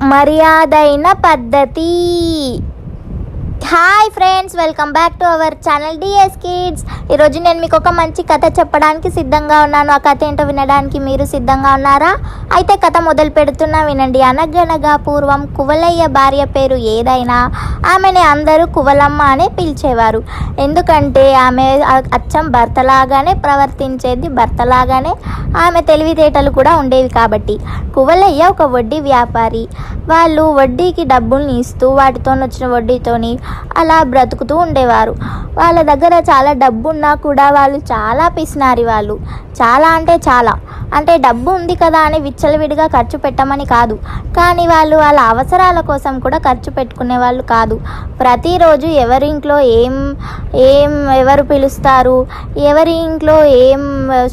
మర్యాదైన పద్ధతి. Hi friends, welcome back to our channel DS kids. ఈరోజు నేను మీకు ఒక మంచి కథ చెప్పడానికి సిద్ధంగా ఉన్నాను. ఆ కథ ఏంటో వినడానికి మీరు సిద్ధంగా ఉన్నారా? అయితే కథ మొదలు పెడుతున్నా, వినండి. అనగనగా పూర్వం కువలయ్య భార్య పేరు ఏదైనా ఆమెని అందరూ కువలమ్మ అనే పిలిచేవారు. ఎందుకంటే ఆమె అచ్చం భర్తలాగానే ప్రవర్తించేది, భర్తలాగానే ఆమె తెలివితేటలు కూడా ఉండేవి కాబట్టి. కువలయ్య ఒక వడ్డీ వ్యాపారి. వాళ్ళు వడ్డీకి డబ్బుల్ని ఇస్తూ వాటితో వచ్చిన వడ్డీతోని అలా బ్రతుకుతూ ఉండేవారు. వాళ్ళ దగ్గర చాలా డబ్బు ఉన్నా కూడా వాళ్ళు చాలా పిసినారి. వాళ్ళు చాలా అంటే డబ్బు ఉంది కదా అని విచ్చలవిడిగా ఖర్చు పెట్టమని కాదు, కానీ వాళ్ళు వాళ్ళ అవసరాల కోసం కూడా ఖర్చు పెట్టుకునే వాళ్ళు కాదు. ప్రతిరోజు ఎవరి ఇంట్లో ఎవరు పిలుస్తారు, ఎవరి ఇంట్లో ఏం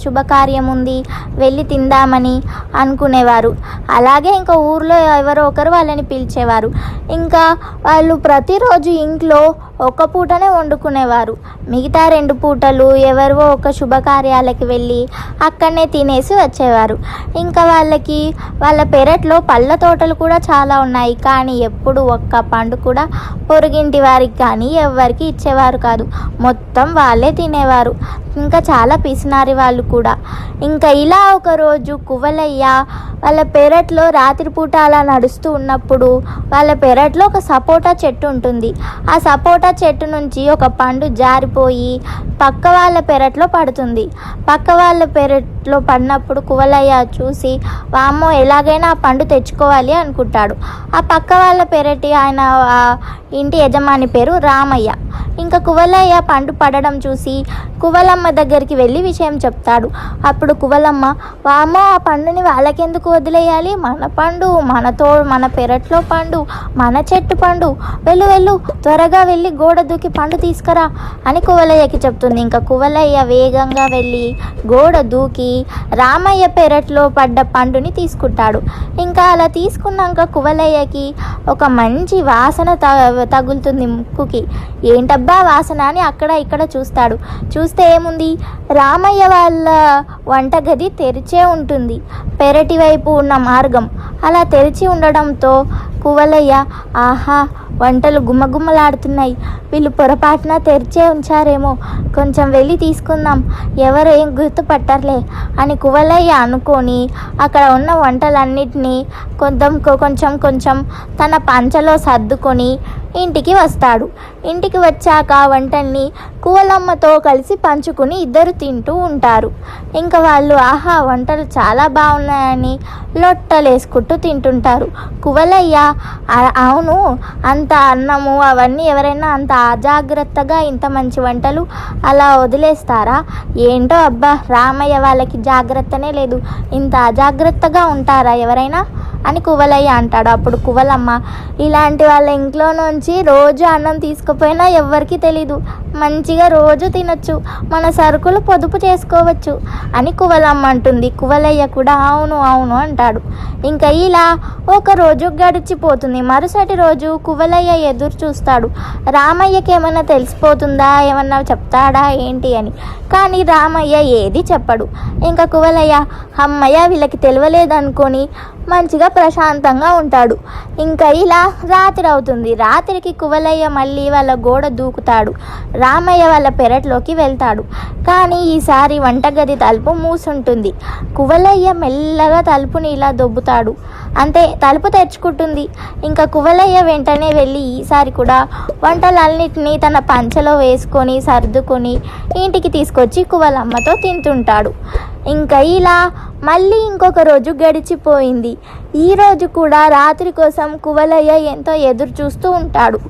శుభకార్యం ఉంది, వెళ్ళి తిందామని అనుకునేవారు. అలాగే ఇంకా ఊర్లో ఎవరో ఒకరు వాళ్ళని పిలిచేవారు. ఇంకా వాళ్ళు ప్రతిరోజు ఇంట్లో ఒక పూటనే వండుకునేవారు. మిగతా 2 పూటలు ఎవరో ఒక శుభకార్యాలకి వెళ్ళి అక్కడనే తినేసి వచ్చేవారు. ఇంకా వాళ్ళ పెరట్లో పళ్ళ తోటలు కూడా చాలా ఉన్నాయి, కానీ ఎప్పుడు ఒక్క పండు కూడా పొరుగింటి వారికి కానీ ఎవరికి ఇచ్చేవారు కాదు. మొత్తం వాళ్ళే తినేవారు. ఇంకా చాలా పిసినారి వాళ్ళు కూడా. ఇంకా ఇలా ఒకరోజు కువలయ్య వాళ్ళ పెరట్లో రాత్రిపూట అలా నడుస్తూ ఉన్నప్పుడు వాళ్ళ పెరట్లో ఒక సపోటా చెట్టు ఉంటుంది. ఆ సపోటా చెట్టు నుంచి ఒక పండు జారిపోయి పక్క వాళ్ళ పెరట్లో పడుతుంది. పక్క వాళ్ళ పెరట్లో పడినప్పుడు కువలయ్య చూసి, వామ్మో, ఎలాగైనా ఆ పండు తెచ్చుకోవాలి అనుకుంటాడు. ఆ పక్క వాళ్ళ పెరటి ఆయన ఇంటి యజమాని పేరు రామయ్య. ఇంకా కువలయ్య పండు పడడం చూసి కువలమ్మ దగ్గరికి వెళ్ళి విషయం చెప్తాడు. అప్పుడు కువలమ్మ, వామ్మో, ఆ పండుని వాళ్ళకెందుకు వదిలేయాలి? మన పండు, మన పెరట్లో పండు, మన చెట్టు పండు, వెళ్ళు త్వరగా వెళ్ళి గోడ దూకి పండు తీసుకురా అని కువలయ్యకి చెప్తుంది. ఇంకా కువలయ్య వేగంగా వెళ్ళి గోడ దూకి రామయ్య పెరట్లో పడ్డ పండుని తీసుకుంటాడు. ఇంకా అలా తీసుకున్నాక కువలయ్యకి ఒక మంచి వాసన తగులుతుంది ముక్కుకి. ఏంటబ్బా వాసన అని అక్కడ ఇక్కడ చూస్తే ఏముంది, రామయ్య వాళ్ళ వంటగది తెరిచే ఉంటుంది. పెరటి వైపు ఉన్న మార్గం అలా తెరిచి ఉండడంతో కువలయ్య, ఆహా, వంటలు గుమ్మగుమ్మలాడుతున్నాయి, వీళ్ళు పొరపాటున తెరిచే ఉంచారేమో, కొంచెం వెళ్ళి తీసుకుందాం, ఎవరు ఏం గుర్తుపట్టర్లే అని కువలయ్య అనుకొని అక్కడ ఉన్న వంటలన్నిటినీ కొంచెం తన పంచలో సర్దుకొని ఇంటికి వస్తాడు. ఇంటికి వచ్చాక వంటల్ని కువలమ్మతో కలిసి పంచుకుని ఇద్దరు తింటూ ఉంటారు. ఇంకా వాళ్ళు, ఆహా, వంటలు చాలా బాగున్నాయని లొట్టలేసుకుంటూ తింటుంటారు. కువలయ్య, అవును, అంత అన్నము అవన్నీ ఎవరైనా అంత అజాగ్రత్తగా ఇంత మంచి వంటలు అలా వదిలేస్తారా? ఏంటో అబ్బా, రామయ్య వాళ్ళకి జాగ్రత్తనే లేదు, ఇంత అజాగ్రత్తగా ఉంటారా ఎవరైనా అని కువలయ్య అంటాడు. అప్పుడు కువలమ్మ, ఇలాంటి వాళ్ళ ఇంట్లో నుంచి రోజు అన్నం తీసుకుపోయినా ఎవ్వరికి తెలీదు, మంచిగా రోజు తినొచ్చు, మన సరుకులు పొదుపు చేసుకోవచ్చు అని కువలమ్మ అంటుంది. కువలయ్య కూడా అవును అంటాడు. ఇంకా ఇలా ఒక రోజు గడిచిపోతుంది. మరుసటి రోజు కువలయ్య ఎదురు చూస్తాడు, రామయ్యకి ఏమైనా తెలిసిపోతుందా, ఏమన్నా చెప్తాడా ఏంటి అని. కానీ రామయ్య ఏది చెప్పడు. ఇంకా కువలయ్య, అమ్మయ్య, వీళ్ళకి తెలియలేదనుకొని మంచిగా ప్రశాంతంగా ఉంటాడు. ఇంకా ఇలా రాత్రి అవుతుంది. రాత్రికి కువలయ్య మళ్ళీ వాళ్ళ గోడ దూకుతాడు. రామయ్య వాళ్ళ పెరట్లోకి వెళ్తాడు. కానీ ఈసారి వంటగది తలుపు మూసుంటుంది. కువలయ్య మెల్లగా తలుపుని ఇలా దొబ్బుతాడు. అంతే, తలుపు తెరుచుకుంటుంది. ఇంకా కువలయ్య వెంటనే వెళ్ళి ఈసారి కూడా వంటలన్నిటినీ తన పంచలో వేసుకొని సర్దుకొని ఇంటికి తీసుకొచ్చి కువలమ్మతో తింటుంటాడు. ఇంకా ఇలా మళ్ళీ ఇంకొక రోజు గడిచిపోయింది. ఈరోజు కూడా రాత్రి కోసం కువలయ్య ఎంతో ఎదురు చూస్తూ ఉంటాడు.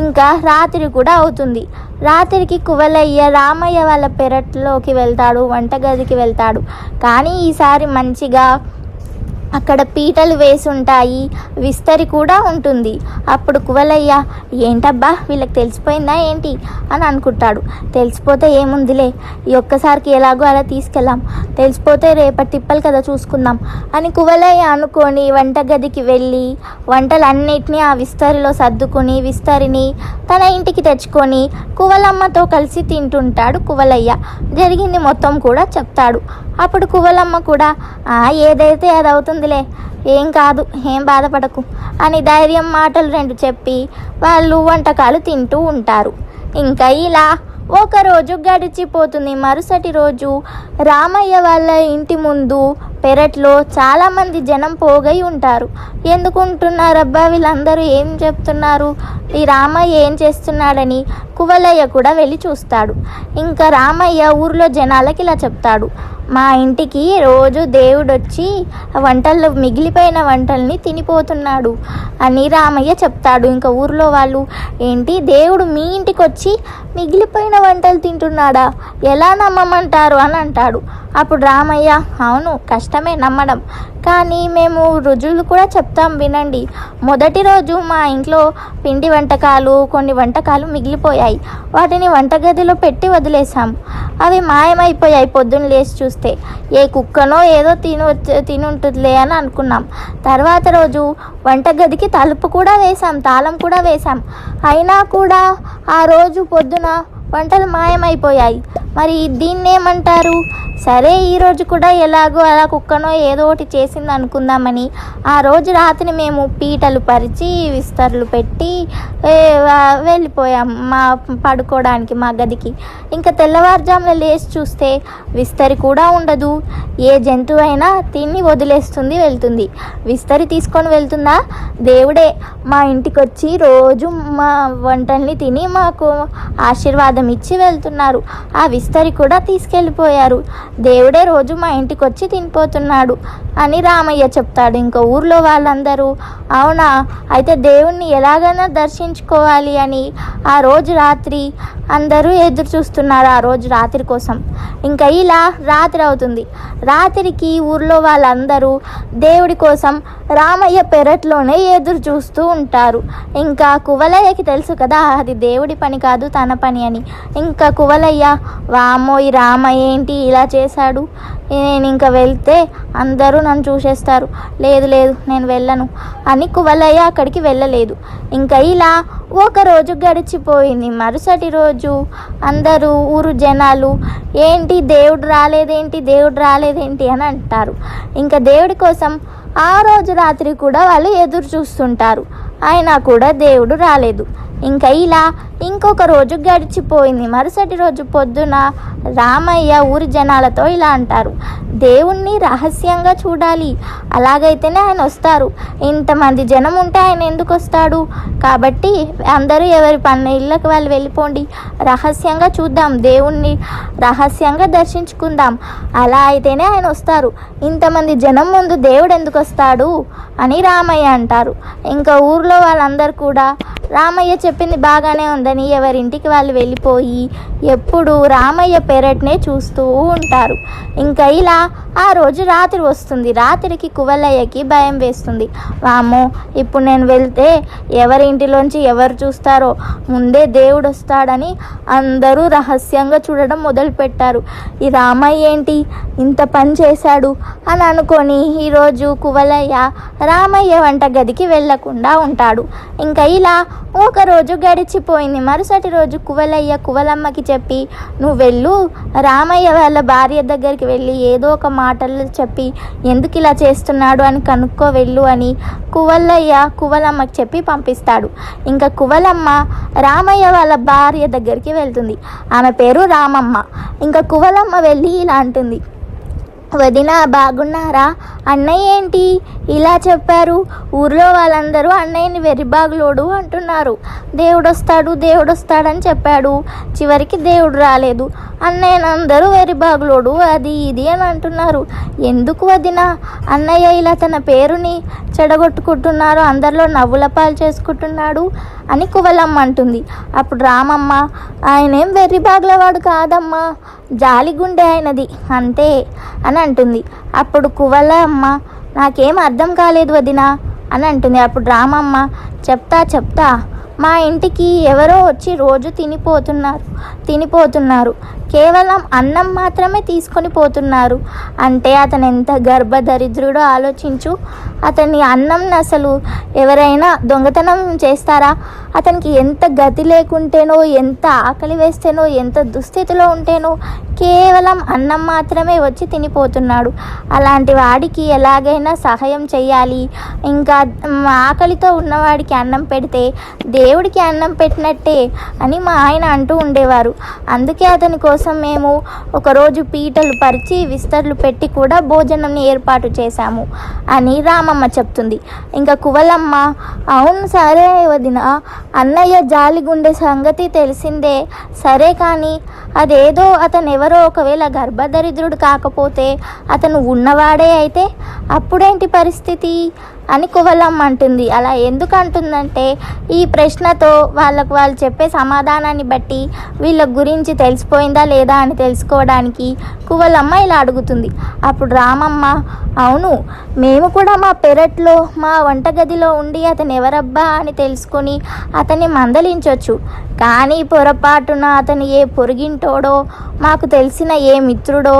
ఇంకా రాత్రి కూడా అవుతుంది. రాత్రికి కువలయ్య రామయ్య వాళ్ళ పెరట్లోకి వెళ్తాడు, వంటగదికి వెళ్తాడు. కానీ ఈసారి మంచిగా అక్కడ పీటలు వేసి ఉంటాయి, విస్తరి కూడా ఉంటుంది. అప్పుడు కువలయ్య, ఏంటబ్బా, వీళ్ళకి తెలిసిపోయిందా ఏంటి అని అనుకుంటాడు. తెలిసిపోతే ఏముందిలే, ఈ ఒక్కసారికి ఎలాగో అలా తీసుకెళ్ళాం, తెలిసిపోతే రేపటి తిప్పలు కదా చూసుకుందాం అని కువలయ్య అనుకొని వంటగదికి వెళ్ళి వంటలన్నిటినీ ఆ విస్తరిలో సర్దుకొని విస్తరిని తన ఇంటికి తెచ్చుకొని కువలమ్మతో కలిసి తింటుంటాడు. కువలయ్య జరిగింది మొత్తం కూడా చెప్తాడు. అప్పుడు కువలమ్మ కూడా, ఏదైతే అది అవుతుంది ఉందిలే, ఏం కాదు, ఏం బాధపడకు అని ధైర్యం మాటలు రెండు చెప్పి వాళ్ళు వంటకాలు తింటూ ఉంటారు. ఇంకా ఇలా ఒకరోజు గడిచిపోతుంది. మరుసటి రోజు రామయ్య వాళ్ళ ఇంటి ముందు పెరట్లో చాలామంది జనం పోగై ఉంటారు. ఎందుకుంటున్నారబ్బా వీళ్ళందరూ, ఏం చెప్తున్నారు, ఈ రామయ్య ఏం చేస్తున్నాడని కువలయ్య కూడా వెళ్ళి చూస్తాడు. ఇంకా రామయ్య ఊర్లో జనాలకి ఇలా చెప్తాడు, మా ఇంటికి రోజు దేవుడు వచ్చి వంటల్లో మిగిలిపోయిన వంటల్ని తినిపోతున్నాడు అని రామయ్య చెప్తాడు. ఇంకా ఊర్లో వాళ్ళు, ఏంటి దేవుడు మీ ఇంటికి వచ్చి మిగిలిపోయిన వంటలు తింటున్నాడా, ఎలా నమ్మమంటారు అని అంటాడు. అప్పుడు రామయ్య, అవును కష్టమే నమ్మడం, కానీ మేము రుజువులు కూడా చెప్తాం వినండి. మొదటి రోజు మా ఇంట్లో పిండి వంటకాలు, కొన్ని వంటకాలు మిగిలిపోయాయి. వాటిని వంటగదిలో పెట్టి వదిలేసాం. అవి మాయమైపోయాయి. పొద్దున్న లేచి చూస్తే ఏ కుక్కనో ఏదో తినుంటుందిలే అని అనుకున్నాం. తర్వాత రోజు వంటగదికి తలుపు కూడా వేసాం, తాళం కూడా వేసాం. అయినా కూడా ఆ రోజు పొద్దున వంటలు మాయమైపోయాయి. మరి దీన్నేమంటారు? సరే, ఈరోజు కూడా ఎలాగో అలా కుక్కనో ఏదో ఒకటి చేసింది అనుకుందామని ఆ రోజు రాత్రి మేము పీటలు పరిచి విస్తర్లు పెట్టి వెళ్ళిపోయాం మా పడుకోవడానికి, మా గదికి. ఇంకా తెల్లవారుజామున లేచి చూస్తే విస్తరి కూడా ఉండదు. ఏ జంతువు అయినా తిని వదిలేస్తుంది, వెళ్తుంది. విస్తరి తీసుకొని వెళ్తుందా? దేవుడే మా ఇంటికి వచ్చి రోజు మా వంటల్ని తిని మాకు ఆశీర్వాదం ఇచ్చి వెళ్తున్నారు. ఆ విస్తరి కూడా తీసుకెళ్ళిపోయారు. దేవుడే రోజు మా ఇంటికి వచ్చి తినిపోతున్నాడు అని రామయ్య చెప్తాడు. ఇంకా ఊర్లో వాళ్ళందరూ, అవునా, అయితే దేవుణ్ణి ఎలాగైనా దర్శించుకోవాలి అని ఆ రోజు రాత్రి అందరూ ఎదురు చూస్తున్నారు, ఆ రోజు రాత్రి కోసం. ఇంకా ఇలా రాత్రి అవుతుంది. రాత్రికి ఊర్లో వాళ్ళందరూ దేవుడి కోసం రామయ్య పెరట్లోనే ఎదురు చూస్తూ ఉంటారు. ఇంకా కువలయ్యకి తెలుసు కదా అది దేవుడి పని కాదు, తన పని అని. ఇంకా కువలయ్య, వామ్మో ఈ రామయ్య ఏంటి ఇలా చేశాడు, నేను ఇంకా వెళ్తే అందరూ నన్ను చూసేస్తారు, లేదు లేదు నేను వెళ్ళను అని కువలయ్య అక్కడికి వెళ్ళలేదు. ఇంకా ఇలా ఒకరోజు గడిచిపోయింది. మరుసటి రోజు అందరూ ఊరు జనాలు, ఏంటి దేవుడు రాలేదేంటి, దేవుడు రాలేదేంటి అని అంటారు. ఇంకా దేవుడి కోసం ఆ రోజు రాత్రి కూడా వాళ్ళు ఎదురు చూస్తుంటారు, అయినా కూడా దేవుడు రాలేదు. ఇంకా ఇలా ఇంకొక రోజు గడిచిపోయింది. మరుసటి రోజు పొద్దున రామయ్య ఊరి జనాలతో ఇలా అంటారు, దేవుణ్ణి రహస్యంగా చూడాలి, అలాగైతేనే ఆయన వస్తారు. ఇంతమంది జనం ఉంటే ఆయన ఎందుకు వస్తాడు? కాబట్టి అందరూ ఎవరి ఇళ్ళకి వాళ్ళు వెళ్ళిపోండి, రహస్యంగా చూద్దాం, దేవుణ్ణి రహస్యంగా దర్శించుకుందాం, అలా అయితేనే ఆయన వస్తారు. ఇంతమంది జనం ముందు దేవుడు ఎందుకు వస్తాడు అని రామయ్య అంటారు. ఇంకా ఊర్లో వాళ్ళందరూ కూడా రామయ్య చెప్పింది బాగానే ఉందని ఎవరింటికి వాళ్ళు వెళ్ళిపోయి ఎప్పుడు రామయ్య పెరట్నే చూస్తూ ఉంటారు. ఇంకా ఇలా ఆ రోజు రాత్రి వస్తుంది. రాత్రికి కువలయ్యకి భయం వేస్తుంది. వామ్మో, ఇప్పుడు నేను వెళ్తే ఎవరి ఇంటిలోంచి ఎవరు చూస్తారో, ముందే దేవుడు వస్తాడని అందరూ రహస్యంగా చూడడం మొదలుపెట్టారు. ఈ రామయ్య ఏంటి ఇంత పని చేశాడు అని అనుకొని ఈరోజు కువలయ్య రామయ్య వంట గదికి వెళ్ళకుండా ఉంటాడు. ఇంకా ఇలా ఒకరోజు గడిచిపోయింది. మరుసటి రోజు కువలయ్య కువలమ్మకి చెప్పి, నువ్వు వెళ్ళు, రామయ్య వాళ్ళ భార్య దగ్గరికి వెళ్ళి ఏదో ఒక మాటలు చెప్పి ఎందుకు ఇలా చేస్తున్నాడు అని కనుక్కో వెళ్ళు అని కువలయ్య కువలమ్మకి చెప్పి పంపిస్తాడు. ఇంకా కువలమ్మ రామయ్య వాళ్ళ భార్య దగ్గరికి వెళ్తుంది. ఆమె పేరు రామమ్మ. ఇంకా కువలమ్మ వెళ్ళి ఇలా అంటుంది, వదిన బాగున్నారా? అన్నయ్య ఏంటి ఇలా చెప్పారు? ఊర్లో వాళ్ళందరూ అన్నయ్యని వెర్రిబాగులోడు అంటున్నారు. దేవుడు వస్తాడని చెప్పాడు, చివరికి దేవుడు రాలేదు. అన్నయ్యని అందరూ వెర్రిబాగులోడు అది ఇది అని అంటున్నారు. ఎందుకు వదిన అన్నయ్య ఇలా తన పేరుని చెడగొట్టుకుంటున్నారు, అందరిలో నవ్వుల పాలు చేసుకుంటున్నాడు అని కువలమ్మ అంటుంది. అప్పుడు రామమ్మ, ఆయనేం వెర్రిబాగులవాడు కాదమ్మా, జాలిగుండె ఆయనది అంతే అని అంటుంది. అప్పుడు కువలమ్మ, నాకేం అర్థం కాలేదు వదినా అని అంటుంది. అప్పుడు రామమ్మ, చెప్తా మా ఇంటికి ఎవరో వచ్చి రోజు తినిపోతున్నారు, కేవలం అన్నం మాత్రమే తీసుకొని పోతున్నారు. అంటే అతను ఎంత గర్భదరిద్రుడో ఆలోచించు. అతని అన్నంని అసలు ఎవరైనా దొంగతనం చేస్తారా? అతనికి ఎంత గతి లేకుంటేనో, ఎంత ఆకలి వేస్తేనో, ఎంత దుస్థితిలో ఉంటేనో కేవలం అన్నం మాత్రమే వచ్చి తినిపోతున్నాడు. అలాంటి వాడికి ఎలాగైనా సహాయం చేయాలి. ఇంకా ఆకలితో ఉన్నవాడికి అన్నం పెడితే దేవుడికి అన్నం పెట్టినట్టే అని మా ఆయన అంటూ ఉండేవారు. అందుకే అతని కోసం మేము ఒకరోజు పీటలు పరిచి విస్తర్లు పెట్టి కూడా భోజనం ఏర్పాటు చేశాము అని రామమ్మ చెప్తుంది. ఇంకా కువలమ్మ, అవును సరే వదిన, అన్నయ్య జాలిగుండే సంగతి తెలిసిందే సరే, కానీ అదేదో అతను ఎవరో ఒకవేళ గర్భదరిద్రుడు కాకపోతే అతను ఉన్నవాడే అయితే అప్పుడేంటి పరిస్థితి అని కువలమ్మ అంటుంది. అలా ఎందుకు అంటుందంటే ఈ ప్రశ్నతో వాళ్ళు చెప్పే సమాధానాన్ని బట్టి వీళ్ళ గురించి తెలిసిపోయిందా లేదా అని తెలుసుకోవడానికి కువలమ్మ ఇలా అడుగుతుంది. అప్పుడు రామమ్మ, అవును, మేము కూడా మా పెరట్లో మా వంటగదిలో ఉండి అతను ఎవరబ్బా అని తెలుసుకొని అతన్ని మందలించవచ్చు. కానీ పొరపాటున అతను ఏ పొరుగింటోడో, మాకు తెలిసిన ఏ మిత్రుడో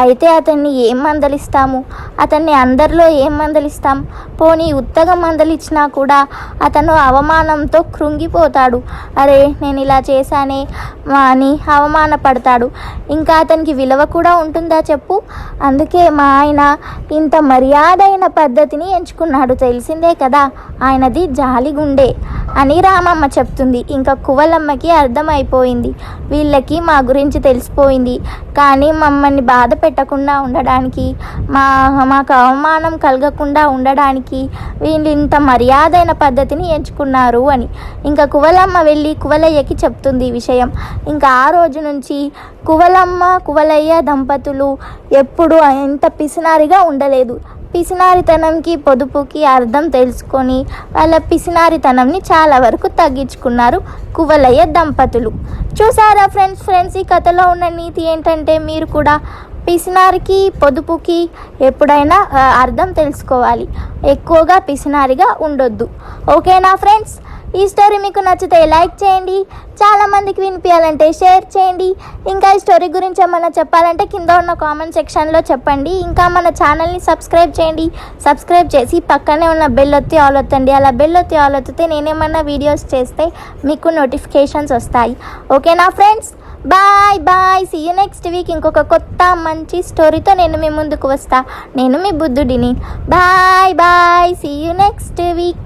అయితే అతన్ని ఏం మందలిస్తాము? అతన్ని అందరిలో ఏం మందలిస్తాం? పోనీ ఉత్తగా మందలిచ్చినా కూడా అతను అవమానంతో కృంగిపోతాడు. అరే నేను ఇలా చేశానే అని అవమానపడతాడు. ఇంకా అతనికి విలువ కూడా ఉంటుందా చెప్పు? అందుకే మా ఆయన ఇంత మర్యాదైన పద్ధతిని ఎంచుకున్నాడు. తెలిసిందే కదా, ఆయనది జాలిగుండే అని రామమ్మ చెప్తుంది. ఇంకా కువలమ్మకి అర్థమైపోయింది, వీళ్ళకి మా గురించి తెలిసిపోయింది, కానీ మమ్మల్ని బాధ పెట్టకుండా ఉండడానికి, మాకు అవమానం కలగకుండా ఉండడానికి వీళ్ళు ఇంత మర్యాదైన పద్ధతిని ఎంచుకున్నారు అని. ఇంకా కువలమ్మ వెళ్ళి కువలయ్యకి చెప్తుంది ఈ విషయం. ఇంకా ఆ రోజు నుంచి కువలమ్మ కువలయ్య దంపతులు ఎప్పుడు ఎంత పిసినారిగా ఉండలేదు. పిసినారితనంకి పొదుపుకి అర్థం తెలుసుకొని వాళ్ళ పిసినారితనంని చాలా వరకు తగ్గించుకున్నారు కువలయ్య దంపతులు. చూసారా ఫ్రెండ్స్, ఈ కథలో ఉన్న నీతి ఏంటంటే మీరు కూడా పిసినారికి పొదుపుకి ఎప్పుడైనా అర్థం తెలుసుకోవాలి. ఎక్కువగా పిసినారిగా ఉండొద్దు. ఓకేనా ఫ్రెండ్స్? ఈ స్టోరీ మీకు నచ్చితే లైక్ చేయండి, చాలామందికి వినిపించాలంటే షేర్ చేయండి. ఇంకా ఈ స్టోరీ గురించి ఏమైనా చెప్పాలంటే కింద ఉన్న కామెంట్ సెక్షన్లో చెప్పండి. ఇంకా మన ఛానల్ని సబ్స్క్రైబ్ చేయండి. సబ్స్క్రైబ్ చేసి పక్కనే ఉన్న బెల్ ఒత్తి ఆల్ ఒత్తండి. అలా బెల్ ఒత్తి ఆల్ ఒత్తితే నేనేమన్నా వీడియోస్ చేస్తే మీకు నోటిఫికేషన్స్ వస్తాయి. ఓకేనా friends? Bye. See you next week. ఇంకొక కొత్త మంచి స్టోరీతో నేను మీ ముందుకు వస్తా. నేను మీ బుద్ధుడిని. Bye. See you next week.